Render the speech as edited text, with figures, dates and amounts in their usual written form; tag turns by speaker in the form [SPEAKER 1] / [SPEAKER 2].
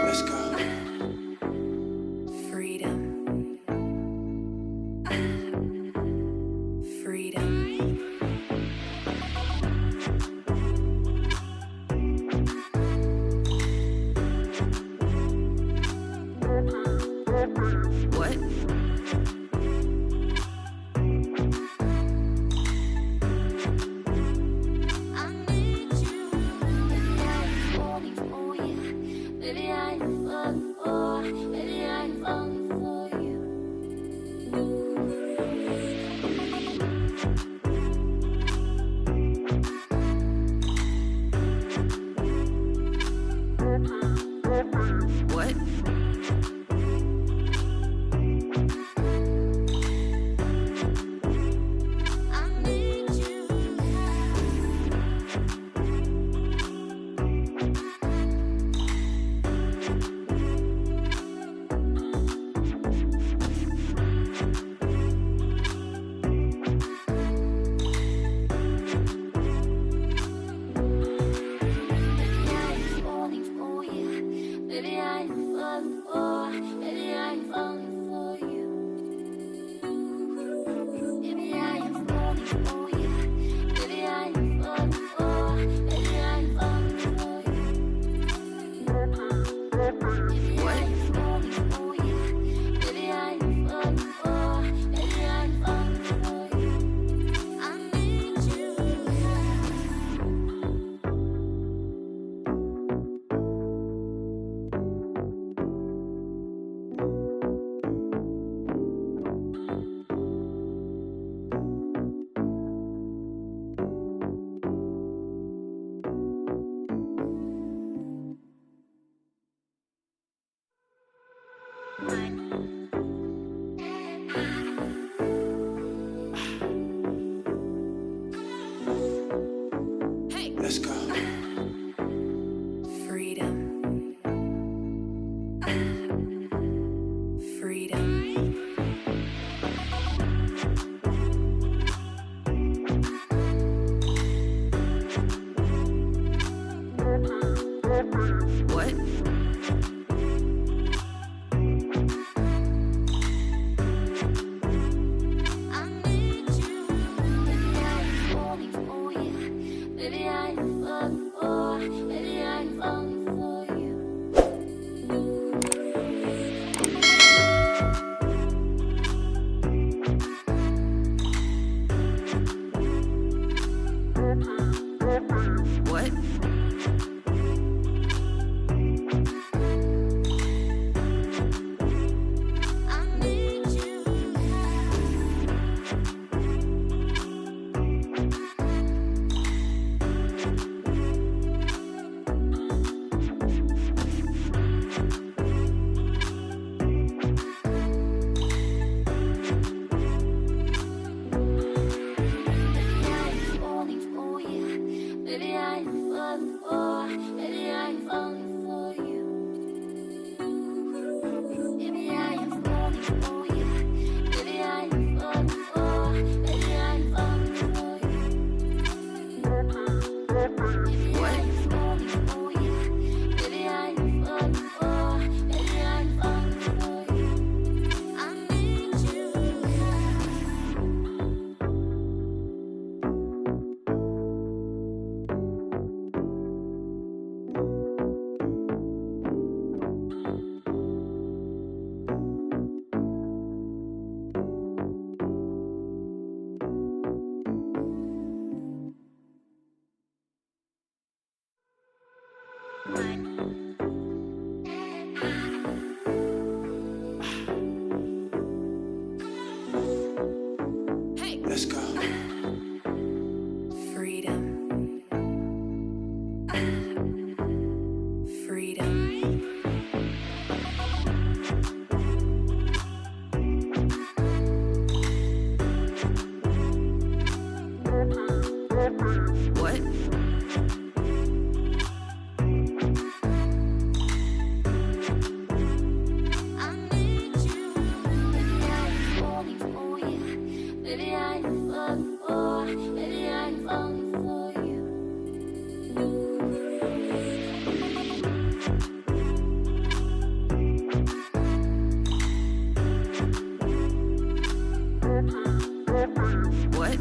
[SPEAKER 1] Let's go.
[SPEAKER 2] Freedom. Freedom. What?
[SPEAKER 3] I need you. Baby, I'm falling for you. Baby, I'm falling for. Baby, I'm falling for you.
[SPEAKER 2] What?
[SPEAKER 3] I need you. Baby, I'm falling for you. Baby, I'm falling for. Baby, I'm falling for you. Baby, I am falling for you. Baby, I am falling for. Baby, I am falling for you. Baby, I am falling for you. Baby, I am falling for. Baby, I am falling for you. I need you.
[SPEAKER 1] Let's go.
[SPEAKER 2] Freedom. Freedom. What?
[SPEAKER 3] I need you. Baby, I'm falling for you. Baby, I'm falling for. Baby, I'm falling for you.
[SPEAKER 2] What?
[SPEAKER 3] I need you. Baby, I'm falling for you. Baby, I'm falling for. Baby, I'm falling for you. Baby, I am falling for you. Baby, I am falling for. Baby, I am falling for you. Baby, I am falling for you. Baby, I am falling for. Baby, I am falling for you. I need you.
[SPEAKER 1] Let's go.
[SPEAKER 2] Freedom. Freedom. What?
[SPEAKER 3] I need you. Baby, I'm falling for you. Baby, I'm
[SPEAKER 2] What?